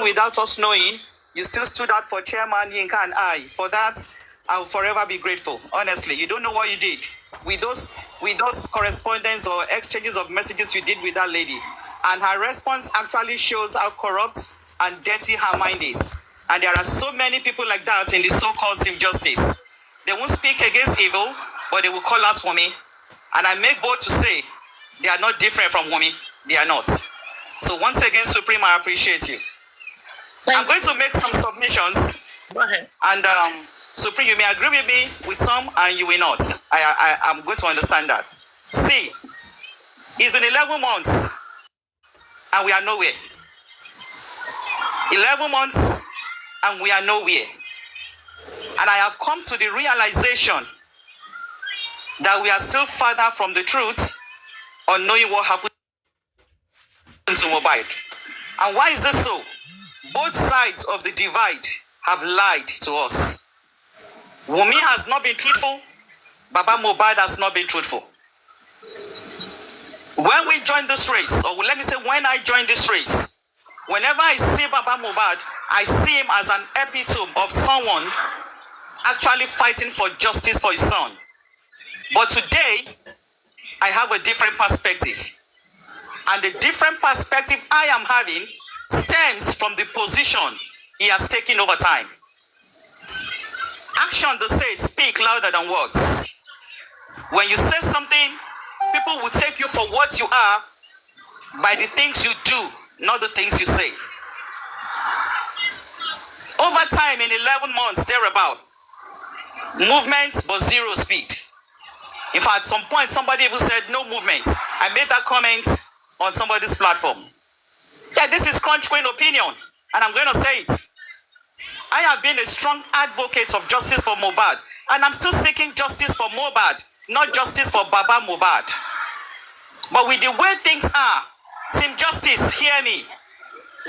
without us knowing, you still stood out for Chairman Yinka and I. For that, I will forever be grateful. Honestly, you don't know what you did with those correspondence or exchanges of messages you did with that lady. And her response actually shows how corrupt and dirty her mind is. And there are so many people like that in the so-called Team Justice. They won't speak against evil, but they will call us Wunmi. And I make bold to say, they are not different from Wunmi. They are not. So once again, Supreme, I appreciate you. I'm going to make some submissions. Go ahead. And Supreme, you may agree with me with some, and you will not. I'm going to understand that. See, it's been 11 months, and we are nowhere. 11 months, and we are nowhere. And I have come to the realization that we are still further from the truth on knowing what happened to Mohbad. And why is this so? Both sides of the divide have lied to us. Wunmi has not been truthful. Baba Mohbad has not been truthful. When we joined this race, or let me say when I joined this race, whenever I see Baba Mohbad, I see him as an epitome of someone actually fighting for justice for his son. But today, I have a different perspective. And the different perspective I am having stems from the position he has taken over time. Action, they say, speak louder than words. When you say something, people will take you for what you are by the things you do, not the things you say. Over time, in 11 months, thereabout, movement but zero speed. In fact, at some point, somebody even said no movement. I made that comment on somebody's platform. Yeah, this is Crunch Queen opinion, and I'm going to say it. I have been a strong advocate of justice for Mohbad, and I'm still seeking justice for Mohbad, not justice for Baba Mohbad. But with the way things are, Team Justice, hear me.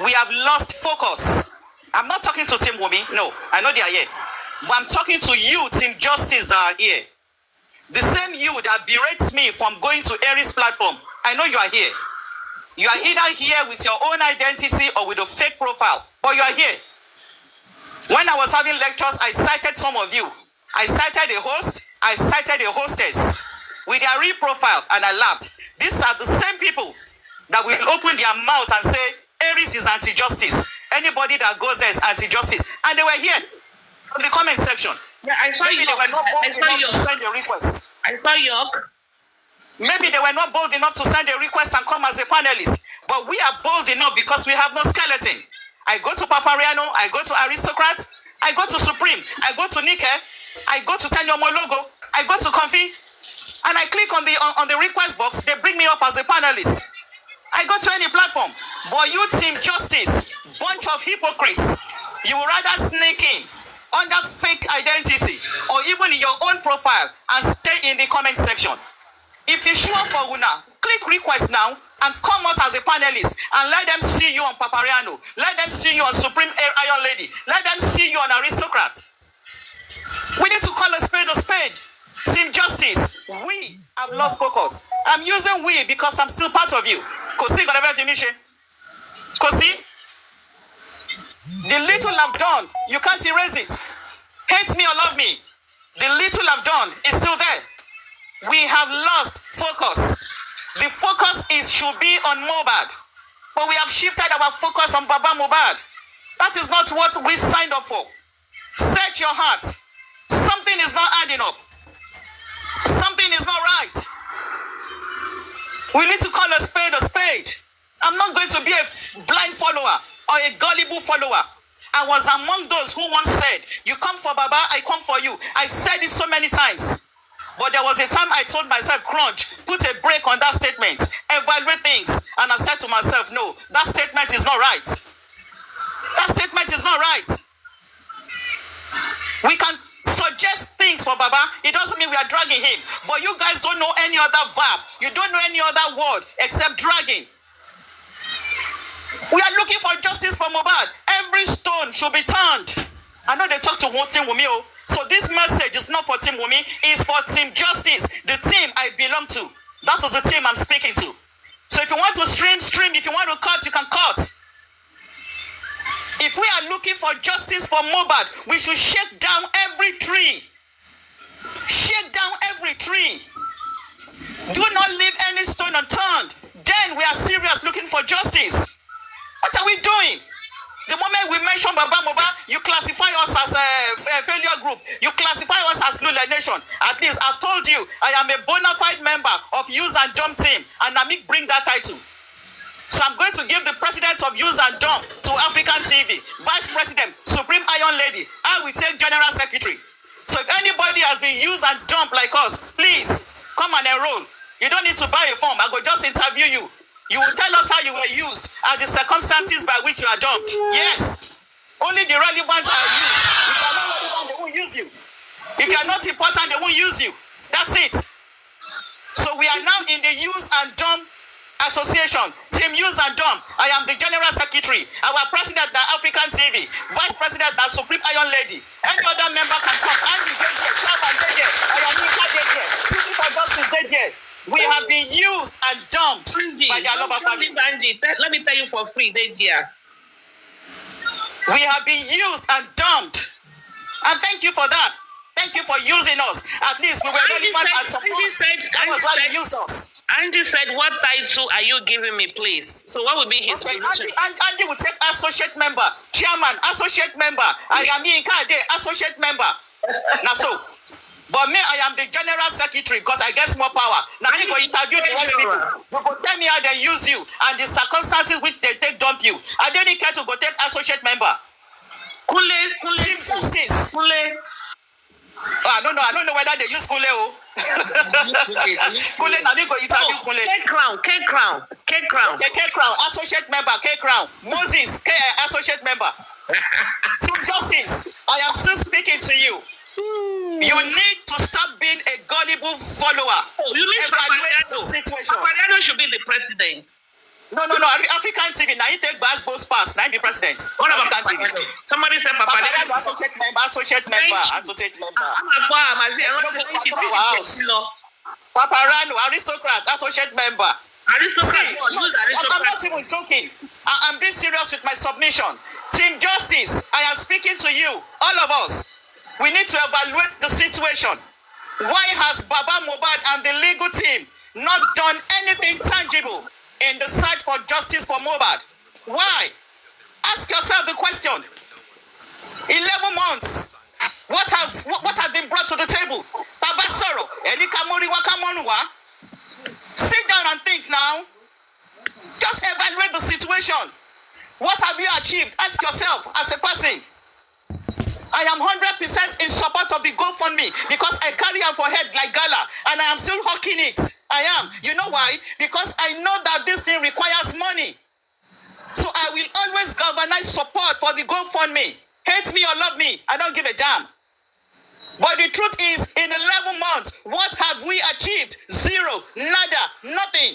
We have lost focus. I'm not talking to Team Wunmi, no, I know they are here. But I'm talking to you, Team Justice, that are here. The same you that berates me from going to Aries platform, I know you are here. You are either here with your own identity or with a fake profile, but you are here. When I was having lectures, I cited some of you. I cited a host, I cited a hostess with their real profile, and I laughed. These are the same people that will open their mouth and say, Aries is anti-justice. Anybody that goes there is anti-justice. And they were here from the comment section. Yeah, I saw Maybe they were not bold enough to send a request. I saw York. Maybe they were not bold enough to send a request and come as a panelist. But we are bold enough because we have no skeleton. I go to Papariano, I go to Aristocrat, I go to Supreme, I go to Nike, I go to Tenyomo Logo, I go to Comfy, and I click on the request box, they bring me up as a panelist. I go to any platform. But you, Team Justice, bunch of hypocrites, you would rather sneak in under fake identity or even in your own profile and stay in the comment section. If you show up for Una, click request now and come out as a panelist and let them see you on Papariano. Let them see you on Supreme Iron Lady. Let them see you on Aristocrat. We need to call a spade a spade. Team Justice, we have lost focus. I'm using we because I'm still part of you. Kosi, Kosi, the little I've done, you can't erase it. Hate me or love me, the little I've done is still there. We have lost focus. The focus should be on Mohbad, but we have shifted our focus on Baba Mohbad. That is not what we signed up for. Search your heart. Something is not adding up. Something is not right. We need to call a spade a spade. I'm not going to be a blind follower or a gullible follower. I was among those who once said, you come for Baba, I come for you. I said it so many times. But there was a time I told myself, Crunch, put a break on that statement, evaluate things. And I said to myself, no, that statement is not right. That statement is not right. We can suggest things for Baba. It doesn't mean we are dragging him. But you guys don't know any other verb. You don't know any other word except dragging. We are looking for justice for Mohbad. Every stone should be turned. I know they talk to Team Wunmi. So this message is not for Team Wunmi. It's for Team Justice, the team I belong to. That is the team I'm speaking to. So if you want to stream, stream. If you want to cut, you can cut. If we are looking for justice for Mohbad, we should shake down every tree. Shake down every tree. Do not leave any stone unturned. Then we are serious looking for justice. What are we doing? The moment we mention Baba Mohbad, you classify us as a failure group. You classify us as Lula Nation. At least I've told you, I am a bona fide member of Use and Dump team, and Namik bring that title. So I'm going to give the president of Use and Dump to African TV, Vice President, Supreme Iron Lady. I will take General Secretary. So if anybody has been used and dumped like us, please come and enroll. You don't need to buy a form. I will just interview you. You will tell us how you were used and the circumstances by which you are dumped. Yes. Only the relevant are used. If you are not relevant, they won't use you. If you are not important, they won't use you. That's it. So we are now in the Use and Dump Association. Team Use and Dump. I am the General Secretary. Our President, the African TV. Vice President, the Supreme Iron Lady. Any other member can come. Andy, I am Seeking for Justice, we have been used and dumped by their lover family. Let me tell you for free, dear. We have been used and dumped. And thank you for that. Thank you for using us. At least we were relevant and support. That was why you used us. Andy said, what title are you giving me, please? So what would be his position? Andy will take associate member, chairman, associate member. I am associate member. Now so. But me, I am the General Secretary because I get more power. Now you go interview the rest people. You go tell me how they use you and the circumstances which they take dump you. I didn't care to go take associate member. Team Justice. I don't know whether they use Kule. Kule, now they go interview Kule. K-Crown. K-Crown, associate member, K-Crown. Moses, associate member. Team Justice, I am still speaking to you. You need to stop being a gullible follower. Oh, you mean Papariano should be the president? No. African TV, now you take Basbo's pass, now the president. What about African TV? Somebody said Papariano. Associate member. Paparano, aristocrat, associate member. Aristocrat. I'm not even joking. I'm being serious with my submission. Team Justice, I am speaking to you, all of us. We need to evaluate the situation. Why has Baba Mohbad and the legal team not done anything tangible in the search for justice for Mohbad? Why? Ask yourself the question. 11 months. What has been brought to the table? Baba Soro, sit down and think now. Just evaluate the situation. What have you achieved? Ask yourself as a person. I am 100% in support of the GoFundMe because I carry on for head like gala and I am still hawking it. I am. You know why? Because I know that this thing requires money. So I will always galvanize support for the GoFundMe. Hate me or love me, I don't give a damn. But the truth is, in 11 months, what have we achieved? Zero, nada, nothing.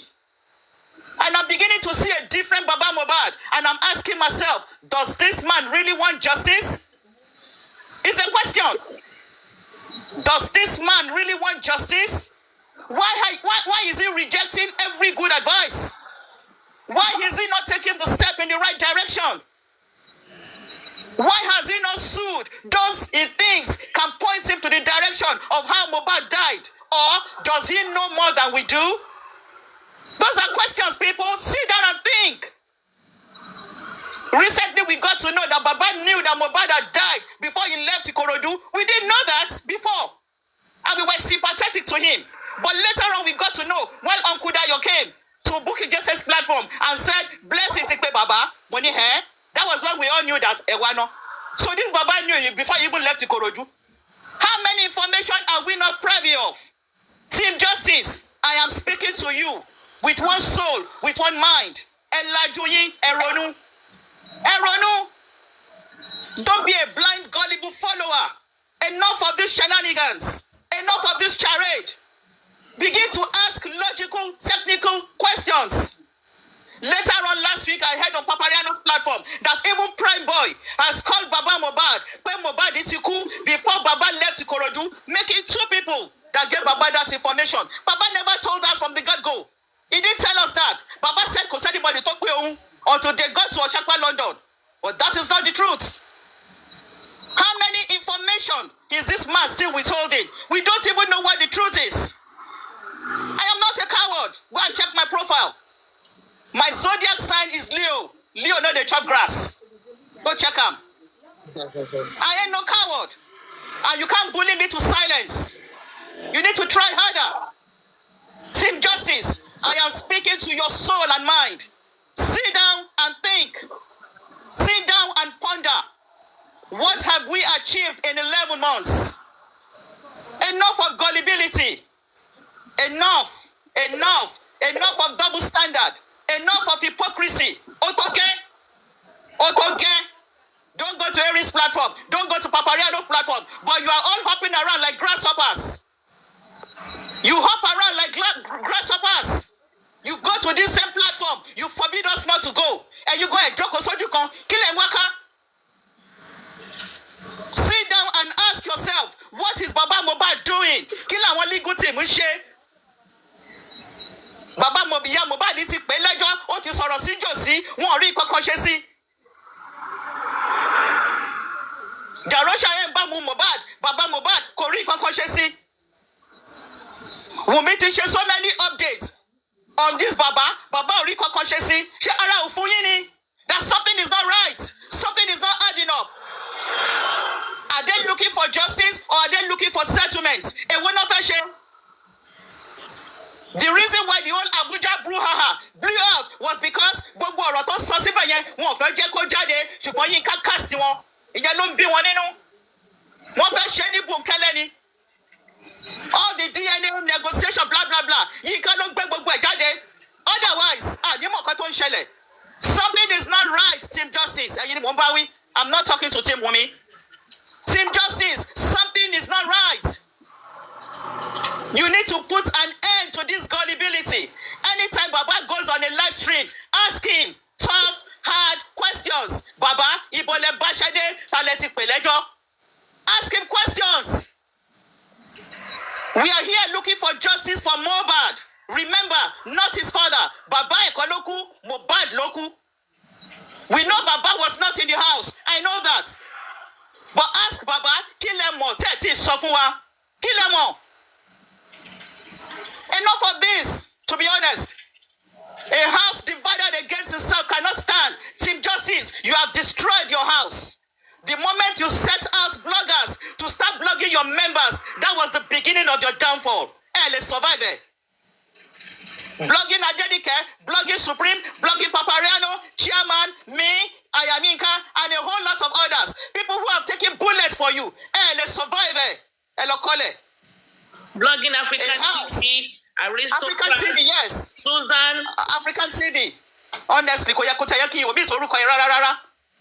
And I'm beginning to see a different Baba Mohbad. And I'm asking myself, does this man really want justice? It's a question. Does this man really want justice? Why is he rejecting every good advice? Why is he not taking the step in the right direction? Why has he not sued those he thinks can point him to the direction of how Mohbad died? Or does he know more than we do? Those are questions, people. Sit down and think. Recently, we got to know that Baba knew that Mohbad had died before he left Ikorodu. We didn't know that before. And we were sympathetic to him. But later on, we got to know when Uncle Dayo came to Bukky Jese's platform and said, bless it, Baba, money hair. That was when we all knew that Ewano. So this Baba knew you before he even left Ikorodu. How many information are we not privy of? Team Justice, I am speaking to you with one soul, with one mind. Elajuyi Eronu. Eronu, don't be a blind, gullible follower. Enough of these shenanigans. Enough of this charade. Begin to ask logical, technical questions. Later on last week, I heard on Papariano's platform that even Prime Boy has called Baba Mohbad when Mohbad is cool before Baba left Ikorodu, making two people that gave Baba that information. Baba never told us from the get-go. He didn't tell us that. Baba said, because anybody talk with him until they got to Oshakwa, London. But that is not the truth. How many information is this man still withholding? We don't even know what the truth is. I am not a coward. Go and check my profile. My zodiac sign is Leo. Leo know they chop grass. Go check him. I ain't no coward. And you can't bully me to silence. You need to try harder. Team Justice, I am speaking to your soul and mind. Sit down and think. Sit down and ponder. What have we achieved in 11 months? Enough of gullibility. Enough of double standard. Enough of hypocrisy. Otoke. Don't go to Aries platform. Don't go to Papariano's platform. But you are all hopping around like grasshoppers. You hop around like grasshoppers. You go to this same platform. You forbid us not to go. And you go and joke so you can kill and waka. Sit down and ask yourself, what is Baba Mohbad doing? Kill and one legal team. Baba Mohbad is pé lẹ́jọ́, ó ti sọ̀rọ̀ sí jòsí, wọn rí kankan ṣe sí. Darosha yẹn bá mu Mohbad, Baba Mohbad kò rí kankan ṣe sí. Wunmi ti ṣe so many updates on this Baba ò rí kankan ṣe sí. Ṣé ara ò fún yín ni? That something is not right. Something is not adding up. Are they looking for justice or are they looking for settlement? Èwo náà fẹ́ ṣe. The reason why the whole Abuja blew out was because gbogbo ọ̀rọ̀ tó sọ síbẹ̀ yẹn wọn ò fẹ́ jẹ́ kó jáde ṣùgbọ́n Yínká cast wọn. Ìyẹn ló ń bí wọn nínú. Wọ́n fẹ́ ṣe ní bùnkẹ́lẹ́ ni. All the DNA negotiation blah blah blah. Yínká ló gbé gbogbo ẹ̀ jáde. Otherwise, ànímọ̀ kan tó ń ṣẹlẹ̀. Something is not right, Team Justice. Ẹ̀yin ni mò ń bá wí. I'm not talking to Team Wunmi. Team Justice, something is not right. You need to put an end to this gullibility. Anytime Baba goes on a live stream, ask him tough, hard questions. Baba, Ibole Bashade, Taleti Pelejo. Ask him questions. We are here looking for justice for Mohbad. Remember, not his father. Baba Ekoloku, Mohbad Loku. We know Baba was not in the house. I know that. But ask Baba, kill them more. Teti Sofuwa. Kill them more. Enough of this, to be honest. A house divided against itself cannot stand. Team Justice, you have destroyed your house. The moment you set out bloggers to start blogging your members, that was the beginning of your downfall. Let's survive it. Blogging Ajedike, blogging Supreme, blogging Papariano, Chairman, me, Ayaminka, and a whole lot of others. People who have taken bullets for you. Let's survive it. Elokole. Blogging African TV, African TV, yes. Susan. African TV. Honestly,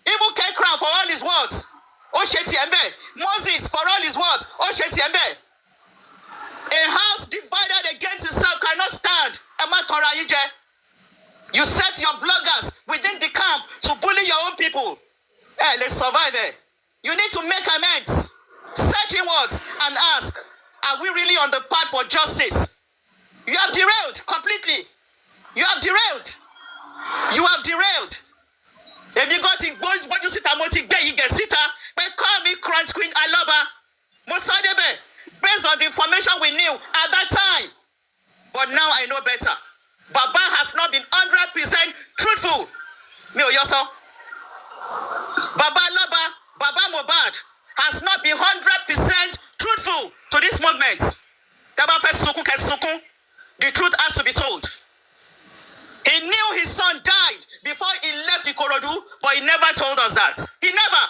even K Crown for all his words. Moses for all his words. A house divided against itself cannot stand. You set your bloggers within the camp to bully your own people. Let's survive it. You need to make amends. Search inwards and ask, are we really on the path for justice? You have derailed completely. You have derailed. If you got in boys, what you sit and what you get sitter, but call me Crunch Queen Alaba. Mosadebe, based on the information we knew at that time. But now I know better. Baba has not been 100% truthful. Me or yourself? Baba Alaba, Baba Mohbad has not been 100% truthful to this movement. The truth has to be told. He knew his son died before he left Ikorodu, but he never told us that. He never.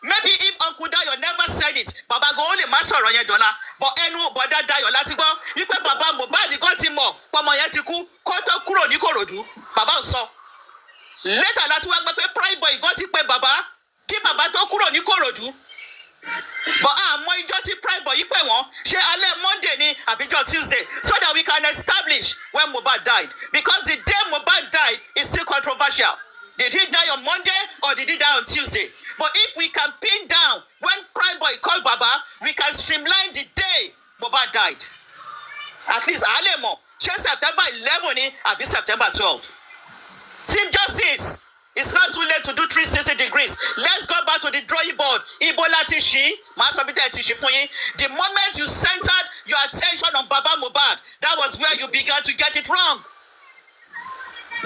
Maybe if Uncle Dayo never said it, Baba go only master on your dollar, but enu boda Dayo latigo, you pay Baba Mohbad got him more, Pamayatiku, Koto Kuro Nikorodu, Baba so. Later that one prime boy got it by Baba, keep Baba to Kuro Nikorodu. But my jotty prime boy, you pay one, share a Monday ni Abijo Tuesday, so that we can establish when Mohbad died. Because the day Mohbad died is still controversial. Did he die on Monday or did he die on Tuesday? But if we can pin down when prime boy called Baba, we can streamline the day Mohbad died. At least Alemo, September 11 ni Abi September 12. Team Justice, It's not too late to do 360 degrees. Let's go back to the drawing board. Ibola Tishi, the moment you centered your attention on Baba Mohbad, that was where you began to get it wrong.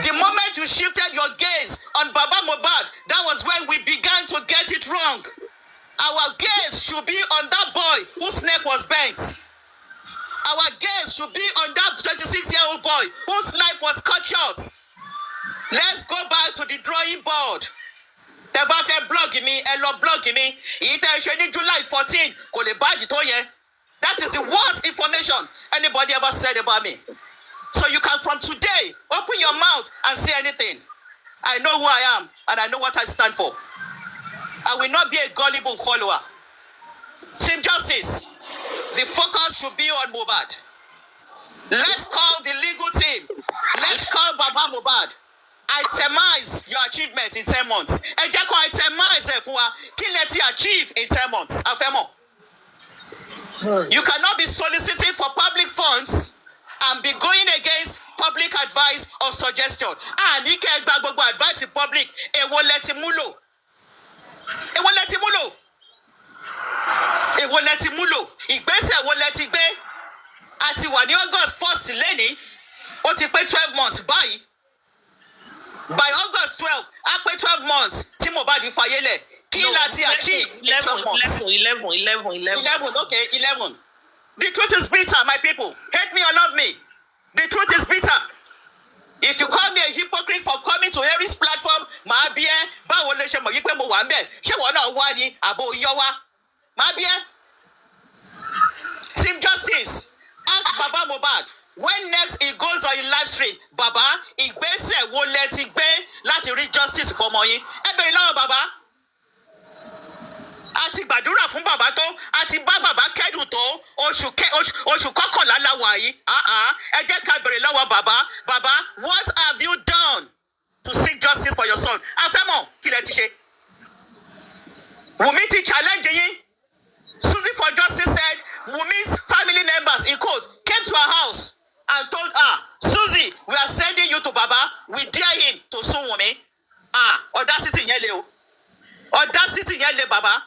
The moment you shifted your gaze on Baba Mohbad, that was when we began to get it wrong. Our gaze should be on that boy whose neck was bent. Our gaze should be on that 26-year-old boy whose life was cut short. Let's go back to the drawing board. Blog me, blog me. July 14. That is the worst information anybody ever said about me. So you can, from today, open your mouth and say anything. I know who I am and I know what I stand for. I will not be a gullible follower. Team Justice, the focus should be on Mohbad. Let's call the legal team. Let's call Baba Mohbad. Itemize your achievement in 10 months. And just itemize it for achieve in 10 months. You cannot be soliciting for public funds and be going against public advice or suggestion. And you can't back advice in public. It won't let him mulo. It won't let him mulo. It won't let him mulo. It won't let him be. Until when August 1st, Lenny, or to pay 12 months by. By August 12th, after 12 months, Mohbad Fayele, Kilati achieve 12 months. 11, okay, 11. The truth is bitter, my people. Hate me or love me. The truth is bitter. If you call me a hypocrite for coming to Harry's platform, Team Justice, ask Baba Mohbad. When next he goes on a live stream, Baba, Igbese won't let it be. Láti rí justice for money. Ebe lọ́wọ́ Baba. Àti gbàdúrà fún Baba tó, àti bá Baba kẹ́dùn tó, oṣù kọkànlá la wà yìí. Ẹ jẹ́ ká bèrè lọ́wọ́ Baba. Baba, what have you done to seek justice for your son? Afẹ́mọ̀, kí lẹ ti ṣe? Wunmi ti challenge yín. Susie for Justice said Wunmi's family members, in quotes, came to her house and told her, Susie, we are sending you to Baba. We dare him to sue Wunmi. Audacity yele. Audacity yele, Baba.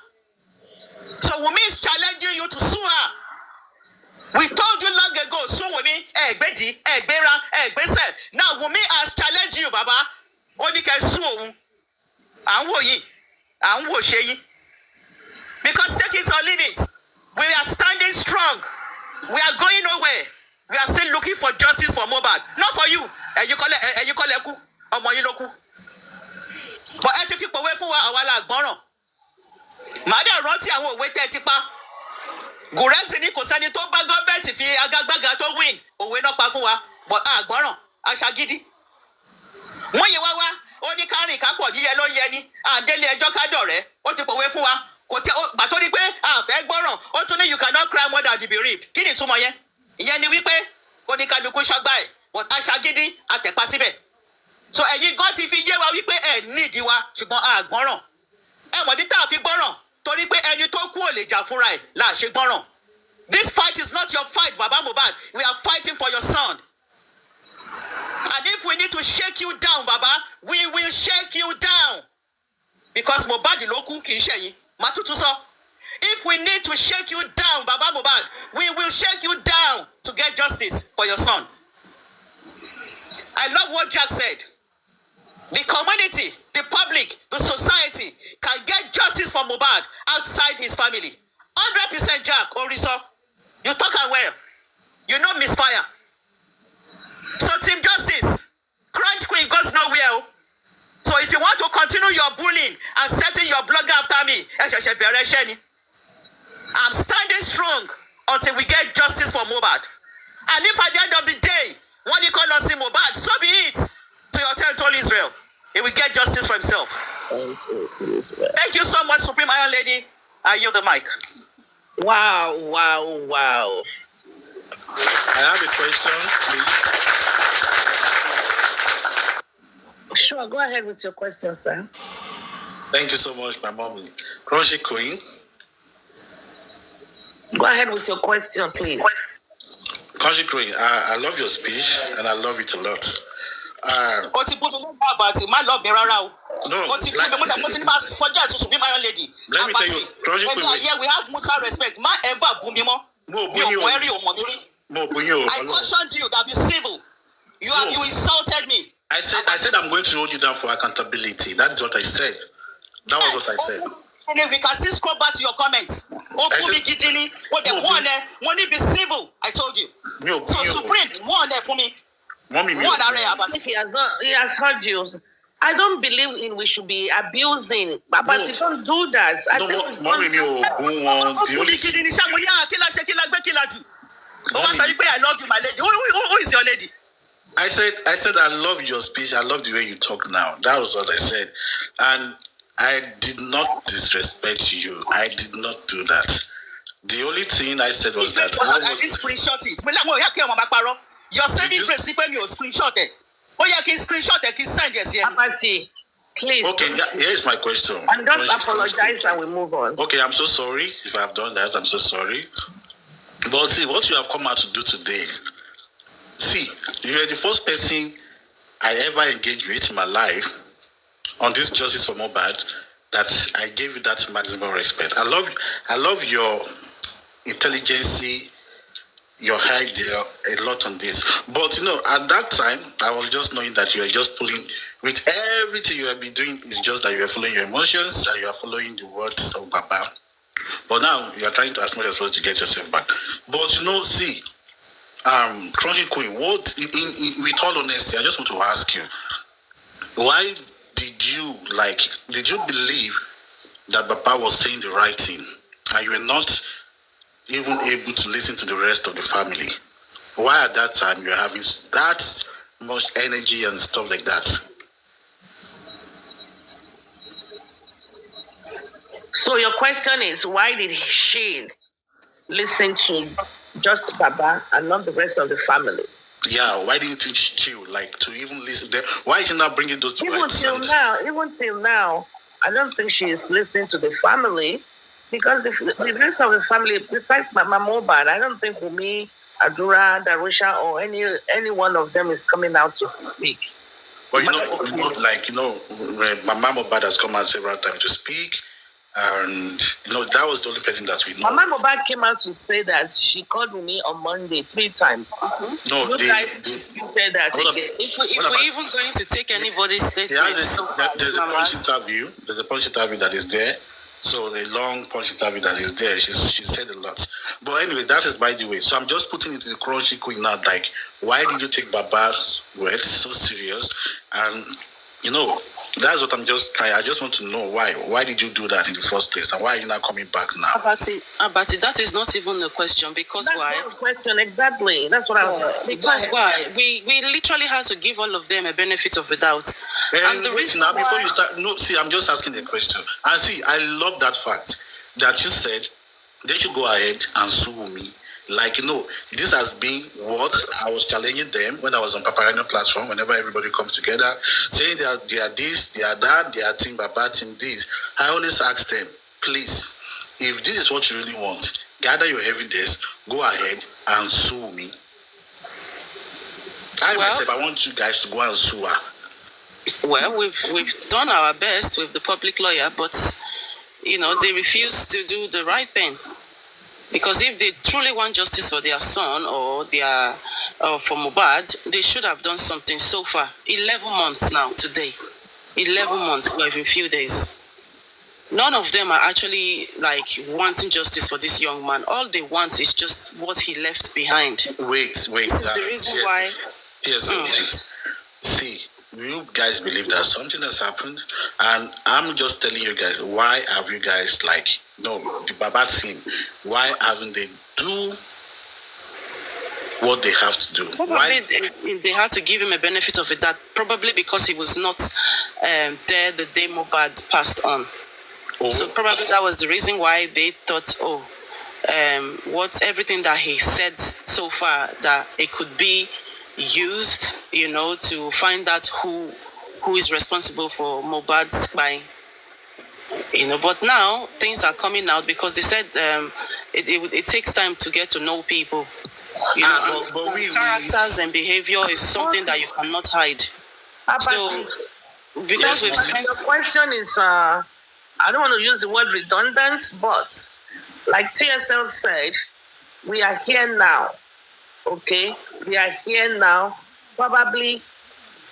So Wunmi is challenging you to sue her. We told you long ago, sue Wunmi. Egbedi, Egbera, Egbese. Now Wunmi has challenged you, Baba. Only can sue. Anwo sheyi. Because take it or leave it. We are standing strong. We are going nowhere. We are still looking for justice for Mohbad. Not for you. You call it but ẹ ti fi pòwe fún wa àwa la gbọ́ràn. Màá dẹ̀ rántí àwọn òwe tẹ́ ẹ ti pa. Gùrẹ́ǹtì ní kò sẹ́ni tó bá gọ́ọ̀mẹ̀ntì fi agagbága tó win. Òwe náà pa fún wa. But àgbọ́ràn aṣagídí. Wọ́n yẹ wá ó ní kárìn kápọ̀ yíyẹ ló yẹ ní. Àdélé ẹjọ́ kádọ̀rẹ́. Ó ti pòwe fún wa. Bàtó ní pé àfẹ́ gbọ́ràn. Ó tún ní you cannot cry more than the bereaved. Kí ni ìtumọ̀ yẹn? Ìyẹn ni wípé kò ní kálukú ṣọgbà ẹ̀. But aṣagídí àtẹ̀pá síbẹ̀. So ẹ̀yin gan ti fi yé wa wípé ẹ̀ nídìí wa ṣùgbọ́n àgbọ́ràn. Ẹ mọ̀ ní tá a fi gbọ́ràn torí pé ẹni tó kú ò lè jà fúnra ẹ̀ là ṣe gbọ́ràn. This fight is not your fight, Baba Mohbad. We are fighting for your son. And if we need to shake you down, Baba, we will shake you down. Because Mohbad ló kú kì í ṣe yín. Màá tútù sọ. If we need to shake you down, Baba Mohbad, we will shake you down to get justice for your son. I love what Jack said. The community, the public, the society can get justice for Mohbad outside his family. 100% Jack, Oriso. You talk and well. You know misfire. So Team Justice, Crunch Queen goes nowhere. So if you want to continue your bullying and setting your blogger after me, I'm standing strong until we get justice for Mohbad. And if at the end of the day, when you call us Mohbad, so be it. To your territory, Israel. He will get justice for himself. Thank you so much, Supreme Iron Lady. I yield the mic. Wow. I have a question, please. Sure, go ahead with your question, sir. Thank you so much, my mommy. Crunchy Queen. Go ahead with your question, please. Crunchy Queen, I love your speech and I love it a lot. No, Let me tell you, yeah, we have mutual respect. Ma ever bumimo. I cautioned you that be civil. You insulted me. I said I'm going to hold you down for accountability. That is what I said. That was what I said. We can still scroll back to your comments. Money be civil. I told you. So Supreme, one there for me. Mommy, he has heard you. I don't believe in we should be abusing, but you don't do that. I love you, my lady. Who is your lady? I said I love your speech. I love the way you talk now. That was what I said. And I did not disrespect you. I did not do that. The only thing I said was that I didn't screenshot it. You're sending principle you screenshot it. Oh yeah, can screenshot it, can send yes here. Apathy, please. Okay, here's my question. And just apologize and we move on. Okay, I'm so sorry if I've done that. I'm so sorry. But see, what you have come out to do today, see, you are the first person I ever engaged with in my life on this justice for Mohbad that I gave you that maximum respect. I love your intelligence, your idea a lot on this. But at that time, I was just knowing that you are just pulling with everything you have been doing. Is just that you are following your emotions and you are following the words of Baba. But now you are trying to as much as possible to get yourself back. But see, Crunchy Queen, with all honesty, I just want to ask you, why did you believe that Baba was saying the right thing and you were not even able to listen to the rest of the family? Why at that time you're having that much energy and stuff like that? So your question is, why did she listen to just Baba and not the rest of the family? Yeah, why didn't you chill, to even listen? Why is she not bringing those two even till now, I don't think she is listening to the family, because the rest of the family, besides Mama Mohbad, I don't think Wunmi, Adura, Darusha, or any one of them is coming out to speak. Well, Mama Mohbad has come out several times to speak. And that was the only person that we know. Mama Mohbad came out to say that she called me on Monday 3 times. No, they disputed that again. If we're even going to take anybody's statement, there's a punch interview that is there. So the long punch interview that is there, she said a lot. But anyway, that is by the way. So I'm just putting it in the Crunchy Queen now. Why did you take Baba's words so serious? And that's what I'm just trying. I just want to know why. Why did you do that in the first place? And why are you not coming back now? Abati, that is not even a question. Because that's why? Not a question, exactly. That's what I was saying. Because why? We literally have to give all of them a benefit of the doubt. And the reason now, before you start, I'm just asking the question. And see, I love that fact that you said they should go ahead and sue me. This has been what I was challenging them when I was on Paparino platform, whenever everybody comes together, saying they are this, they are that, they are team Baba, team this. I always ask them, please, if this is what you really want, gather your evidence, go ahead and sue me. Myself, I want you guys to go and sue her. Well, we've done our best with the public lawyer, but, they refuse to do the right thing. Because if they truly want justice for their son or for Mohbad, they should have done something so far. 11 months now, today. 11 months, well, in a few days. None of them are actually, wanting justice for this young man. All they want is just what he left behind. Wait. This is the reason why... Wait. See, you guys believe that something has happened, and I'm just telling you guys, why have you guys the Baba team, why haven't they do what they have to do? Probably they had to give him a benefit of it, that probably because he was not there the day Mohbad passed on. So probably that was the reason why they thought, everything that he said so far, that it could be used, to find out who is responsible for Mohbad's spying. But now things are coming out because they said it takes time to get to know people. Characters and behavior is something that you cannot hide. So Because we've spent. Your question is, I don't want to use the word redundant, but like TSL said, we are here now. Okay, we are here now. Probably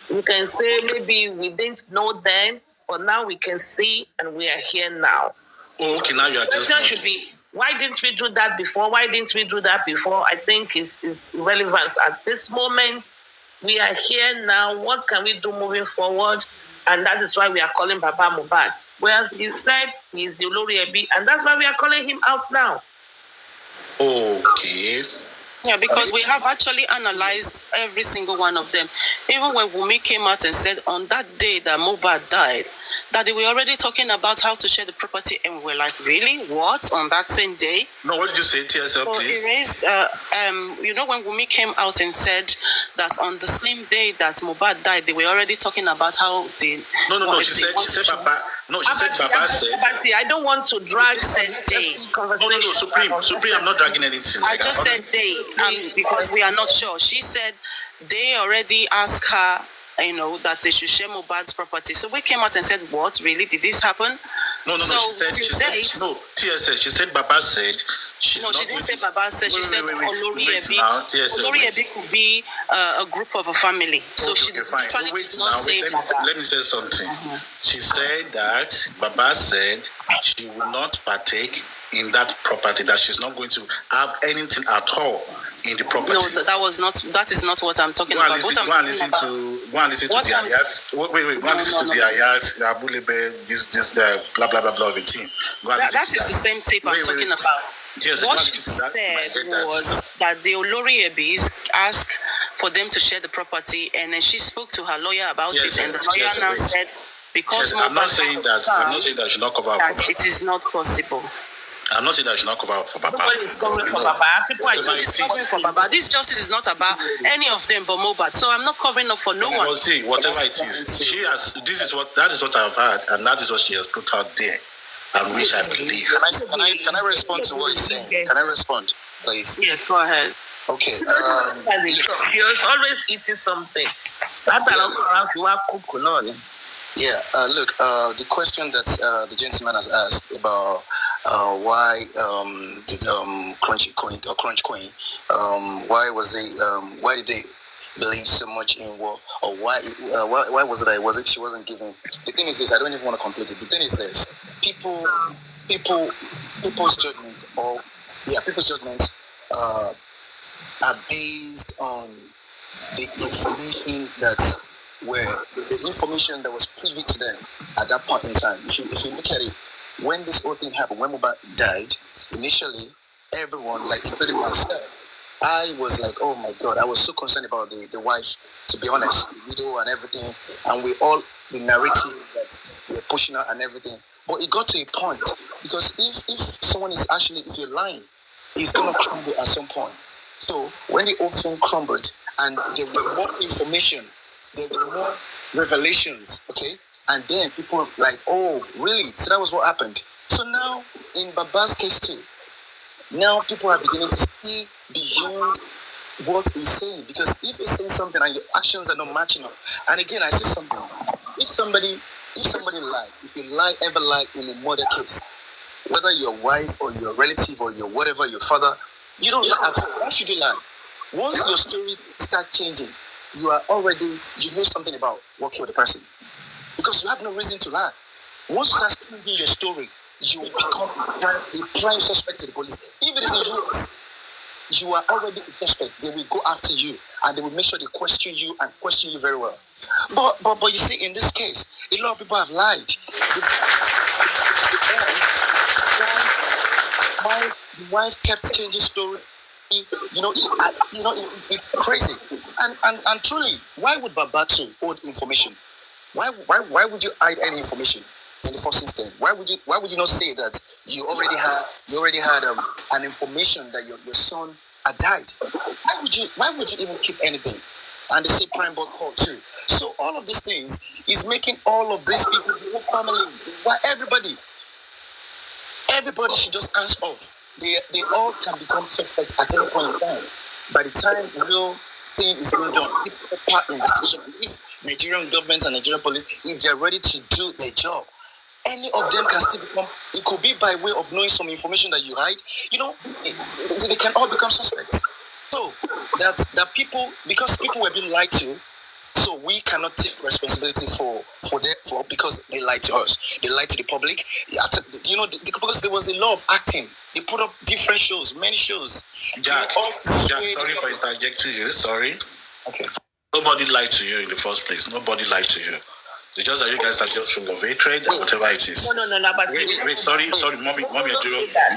we can say maybe we didn't know then, but now we can see and we are here now. Oh, okay, now you are The just. question should be, why didn't we do that before? Why didn't we do that before? I think is relevant at this moment. We are here now. What can we do moving forward? And that is why we are calling Baba Mohbad. Well, he said he's the Olori Ebi, and that's why we are calling him out now. Okay. Yeah, because we have actually analyzed every single one of them. Even when Wunmi came out and said on that day that Mohbad died, that they were already talking about how to share the property, and we were like, really? What? On that same day? No, what did you say, TSL, So please? it raised, you know, when Wunmi came out and said that on the same day that Mohbad died, they were already talking about how they... No, she said Baba. No, she said Baba said. I don't want to drag You said day. conversation. No, Supreme, I'm not dragging anything. I just said they, because we are not sure. She said they already asked her, you know, that they should share Mohbad's property. So we came out and said, what, really? Did this happen? No, So she said, no, TSL, she said Baba said. No, she didn't say Baba said. She said Olori Ebi. Now, TSL, Olori Ebi could be a group of a family. So she literally did not say Baba. Let me say something. She said that Baba said she will not partake in that property, that she's not going to have anything at all in the property. No, that is not what I'm talking Go and about. listen, go and listen to the ayat. Wait, go and listen to the ayat, Abulebe, this, blah, blah, blah, blah, everything. That is the same tape I'm talking about. Yes, What she said was that the Olori Ebis asked for them to share the property, and then she spoke to her lawyer about it, and the lawyer now said, because I'm not saying that she should not cover up for that it is not possible. I'm not saying that she should not cover up for Baba. Nobody is covering for Baba. People are It's covering for Baba. This justice is not about any of them but Mohbad. So I'm not covering up for no one. Well, see, whatever it is, that is what I've heard, and that is what she has put out there, and which I believe. Can I respond to what he's saying? Can I respond, please? Yeah, go ahead. Okay. She was always eating something. Yeah, look, the question that the gentleman has asked about why did Crunch Coin, why did they believe so much in war, or why was it she wasn't giving? The thing is this, I don't even want to complete it. The thing is this, people's judgments, are based on the information the information that was privy to them at that point in time. If you look at it, when this whole thing happened, when Mohbad died, initially everyone, like including myself, I was like, oh my God, I was so concerned about the wife, to be honest, the widow and everything, and we all, the narrative that we're pushing out and everything. But it got to a point, because if someone is actually, if you're lying, it's going to crumble at some point. So when the whole thing crumbled and there were more information, there were more revelations, okay? And then people like, oh, really? So that was what happened. So now, in Baba's case too, now people are beginning to see beyond what he's saying. Because if he's saying something and your actions are not matching up, and again, I say something, if somebody lied, if you ever lie in a murder case, whether your wife or your relative or your whatever, your father, you don't lie at all. Why should you lie? Once your story starts changing, you know something about what killed the person. Because you have no reason to lie. Once you start changing your story, you will become a prime suspect to the police. If it is in US, you are already a suspect. They will go after you and they will make sure they question you and question you very well. But you see, in this case, a lot of people have lied. My wife kept changing story. It's crazy. And truly, why would Babatu hold information? Why would you hide any information in the first instance? Why would you not say that you already had an information that your son had died? Why would you even keep anything? And they say prime board call too. So all of these things is making all of these people, the whole family, why everybody should just hands off. They all can become suspect at any point in time. By the time real thing is being done, if proper investigation, if Nigerian government and Nigerian police, if they're ready to do their job, any of them can still become, it could be by way of knowing some information that you hide, they can all become suspects. So that people, because people were being lied to, so we cannot take responsibility for because they lied to us. They lied to the public. Because there was a law of acting. They put up different shows, many shows. Jack, sorry for interjecting you. Sorry. Okay. Nobody lied to you in the first place. Nobody lied to you. It's just that you guys are just full of hatred and whatever it is. No. But wait. Sorry, mommy,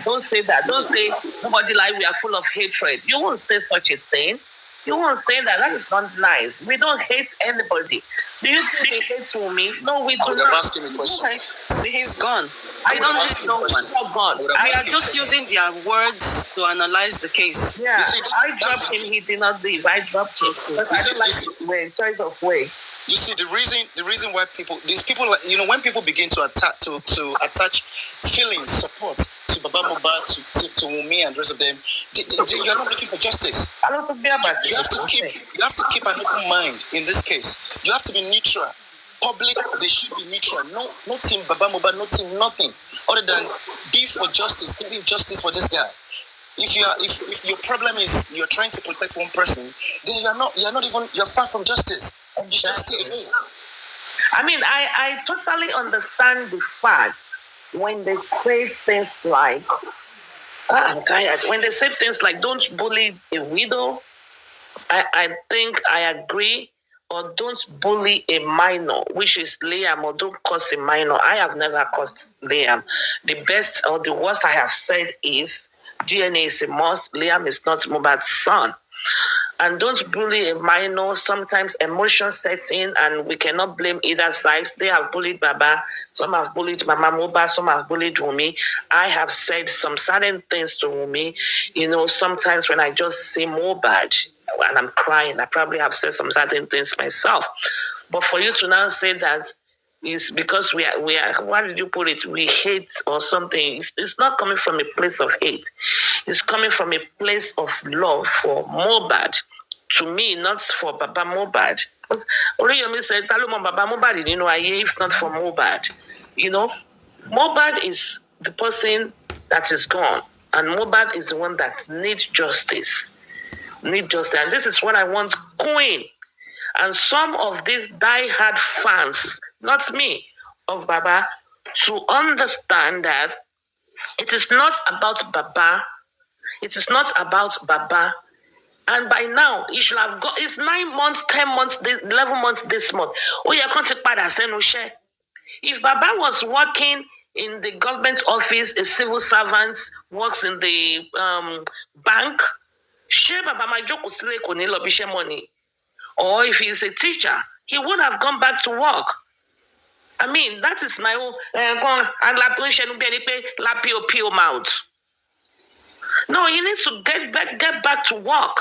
Don't say that. Don't say nobody lied. We are full of hatred. You won't say such a thing. You won't say that. That is not nice. We don't hate anybody. Do you think we hate Wunmi? No, we do not. Ask him a question. Okay. See, he's gone. I don't hate no one. Not gone. We are just using their words to analyze the case. Yeah, I dropped him. He did not leave. I dropped him. But I don't like his way, choice of way. You see, the reason why these people, when people begin to attach feelings, support to Baba Mohbad, to Wunmi and the rest of them, you're not looking for justice. I don't think about it. You have to keep an open mind in this case. You have to be neutral. Public, they should be neutral. No team Baba Mohbad, no team nothing other than be for justice, getting justice for this guy. If your problem is you're trying to protect one person, then you're far from justice. You just stay away. I mean, I totally understand the fact when they say things like, I'm tired. When they say things like, don't bully a widow, I think I agree. Or don't bully a minor, which is Liam, or don't curse a minor. I have never cursed Liam. The best or the worst I have said is DNA is a must. Liam is not Mohbad's son. And don't bully a minor. Sometimes emotion sets in and we cannot blame either side. They have bullied Baba. Some have bullied Mama Mohbad. Some have bullied Wunmi. I have said some certain things to Wunmi. Sometimes when I just see Mohbad and I'm crying, I probably have said some certain things myself. But for you to now say that it's because we are, why did you put it? We hate or something. It's not coming from a place of hate. It's coming from a place of love for Mohbad. To me, not for Baba Mohbad. Because Oriyomi said, Taluma Baba Mohbad, if not for Mohbad. Mohbad is the person that is gone. And Mohbad is the one that needs justice. And this is what I want Queen and some of these die-hard fans, not me, of Baba, to understand that it is not about Baba. It is not about Baba. And by now, it should have got, it's 9 months, 10 months, 11 months this month. If Baba was working in the government office, a civil servant, works in the bank, money. Or if he's a teacher, he would have gone back to work. I mean, that is my own mouth. No, he needs to get back to work.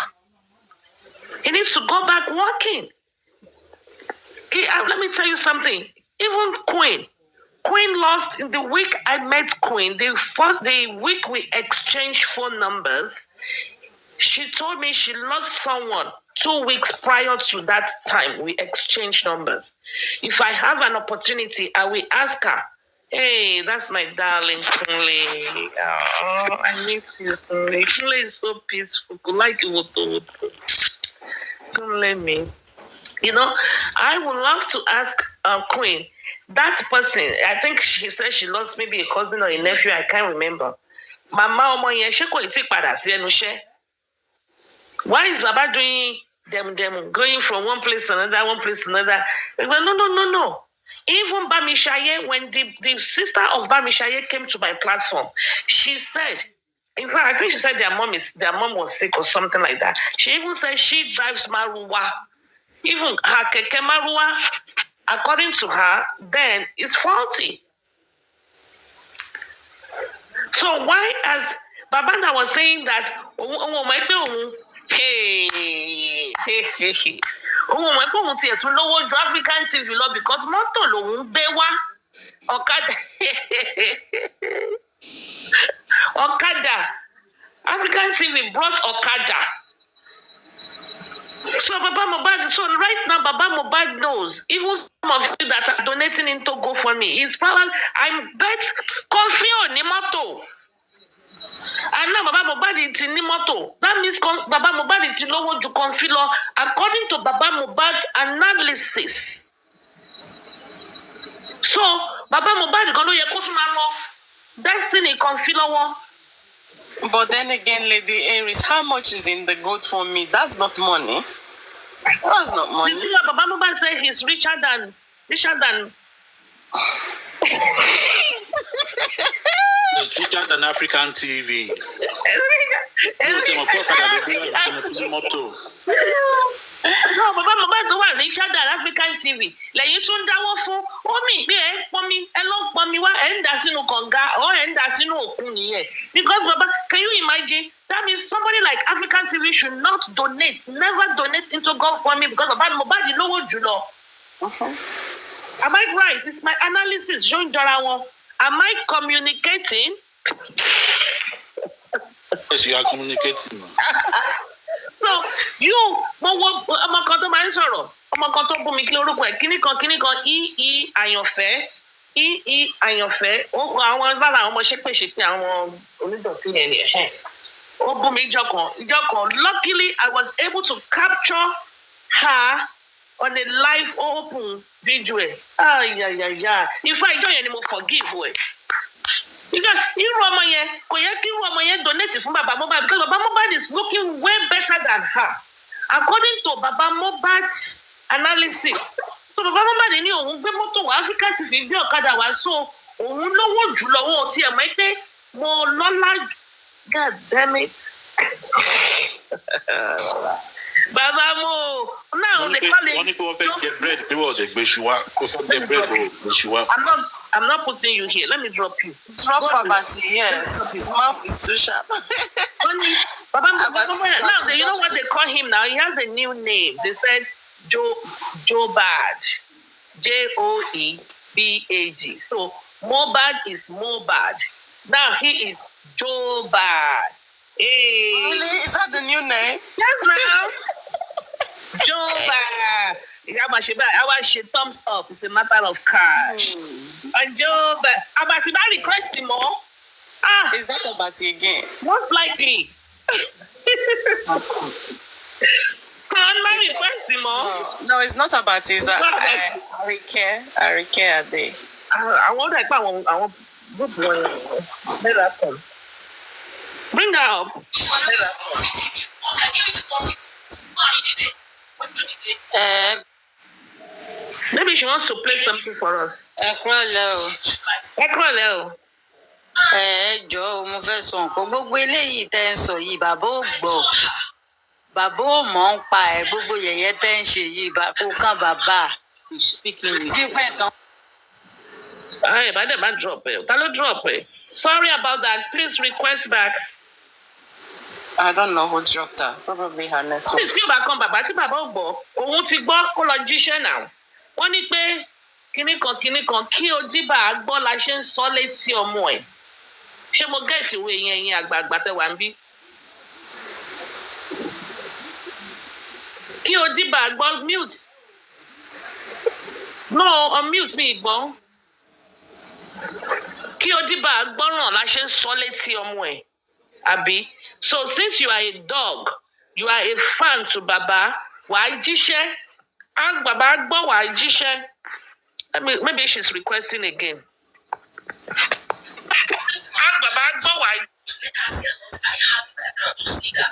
He needs to go back working. Let me tell you something. Even Queen lost in the week I met Queen, the week we exchanged phone numbers. She told me she lost someone 2 weeks prior to that time we exchanged numbers. If I have an opportunity, I will ask her, hey, that's my darling Kunle. Oh, I miss you, Kunle. Kunle is so peaceful. Like Kunle me. I would love to ask Queen, that person, I think she said she lost maybe a cousin or a nephew, I can't remember. Mama omo yen se ko iti pada si enu se. Why is Baba doing them going from one place to another? No. Even Bamishaye, when the sister of Bamishaye came to my platform, she said, in fact, I think she said their mom was sick or something like that. She even said she drives Maruwa. Even her keke Maruwa, according to her, then is faulty. So why, as Babanda was saying that, African TV law because mọ́tò lòun gbé wá Okada. African TV brought Okada. So Baba Mohbad, so right now Baba Mohbad knows. Even some of you that are donating into GoFundMe, is probably I'm bet confused ni mọ́tò. And now Baba Mohbad is in moto. That means Baba Mohbad is lower to confilo according to Baba Mohbad's analysis. So Baba Mohbad gonna ye kosumalo destiny confilo. But then again, Lady Aries, how much is in the GoFundMe? That's not money. That's not money. This is what Baba Mohbad said he's richer than It's richer than African TV. No, Baba Mohbad tó wà richer than African TV. Lẹ́yìn tún dáwọ́ fún omi gbé ẹ pọnmi ẹ lọ pọnmi wá ẹ ń dà sínú kànga or ẹ ń dà sínú òkun nìyẹn. Because Baba, can you imagine? That means somebody like African TV should not donate, never donate into GoFundMe because Baba Mohbad lówó jùlọ. Am I right? It's my analysis showing Jorawo. Am I communicating? Yes, you are communicating. So you ọmọ kan tó máa ń sọ̀rọ̀ ọmọ kan tó bú mi kí lórúkọ ẹ̀ kíní kan àyànfẹ́ àwọn lára àwọn ọmọ ṣépèṣépè àwọn onídọ̀tí yẹn ni ó bú mi ìjọ kan luckily I was able to capture her on a live open video ifá ìjọ yẹn ni mo forgive ẹ. Irú ọmọ yẹn kò yẹ kí irú ọmọ yẹn donate fún Baba Mohbad because Baba Mohbad is looking way better than her according to Baba Mohbad's analysis. So Baba Mohbad ní òun gbé mọ́tò wá Africa ti fi gbé ọ̀kadà wá so òun lówó jùlọ wọn ò sí ẹ̀mọ́ pé mo lọ́lá God damn it. Baba Mo now they call it. I'm not putting you here. Let me drop you. Drop Babati, yes. His mouth is too sharp. Baba now you know what they call him now? He has a new name. They said Joebad. Joebag. So Mohbad is Mohbad. Now he is Joebad. Hey. Really? Is that the new name? Yes, ma'am. Joebad. Our shit thumbs up. It's a matter of cash. And Joebad. Abati, I request him more. Is that Abati again? Most likely. Son, my request him more. No, it's not Abati. It's Arike Ade. I want good one. Let that come. Bring her up. Maybe she wants to play something for us. Ekroleo. Jọ̀ọ́ mo fẹ́ sọ nǹkan gbogbo eléyìí tẹ́ ń sọ yìí bàbá ò gbọ́ bàbá ò mọ̀ ń pa ẹ̀ gbogbo yẹ̀yẹ́ tẹ́ ń ṣe yìí kò kàn bàbá sípẹ̀ tán. Hey, but they drop it. Drop it. Sorry about that. Please request back. I don't know who dropped her. Probably her network. Please feel back on Baba. Tí bàbá ò gbọ́, òun ti gbọ́ kó lọ jíṣẹ́ náà. Wọ́n ní pé kíní kan kí Ojíbà gbọ́ la ṣe ń sọ létí ọmọ ẹ̀. Ṣé mo gẹ̀ẹ́tì ìwé yẹn àgbààgbà tẹ wà ń bí? Kí Ojíbà gbọ́ mute. No, unmute mi gbọ́. Kí Ojíbà gbọ́ràn la ṣe ń sọ létí ọmọ ẹ̀. Àbí? So since you are a dog, you are a fan to Baba, wàá jíṣẹ́. And Baba gbọ́ wàá jíṣẹ́. Maybe she's requesting again.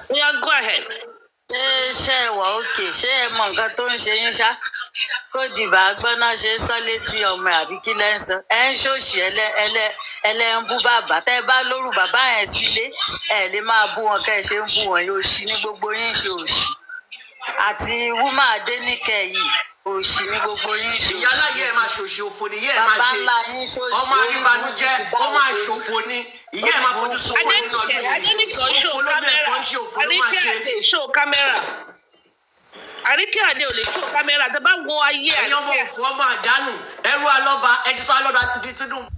Yeah, go ahead. Ṣé wà òkè ṣé ẹ mọ nǹkan tó ń ṣe yín ṣá kó dìbà gbọ́ná ṣe ń sọ létí ọmọ àbí kí lẹ́ ń sọ ẹ ń ṣòṣì ẹlẹ́ ń bú bàbá tẹ́ ẹ bá lóru bàbá yẹn sílé ẹ lè máa bú wọn kẹ́ ẹ ṣe ń bú wọn yóò ṣì ní gbogbo yín ṣe òṣì àti wúmà Adéníkẹ́ yìí òṣì ní gbogbo yín ṣe òṣì. ìyá aláyẹ ẹ máa ṣòṣì òfò ni ìyá ẹ máa ṣe ọmọ àríbanújẹ́ ó máa ṣòfò ni ìyá ẹ máa fojú sọwọ́ nínú ọdún yìí òfò ló bẹ̀rẹ̀ kan ṣe òfò ló máa ṣe. show camera. Àríkẹ́ Adé ò lè show camera tẹ́ bá wo ayé Àríkẹ́. ẹ̀yin ọmọ òfò ọmọ àdánù ẹrú alọ́ba ẹ ti sọ alọ́ba di Tinubu.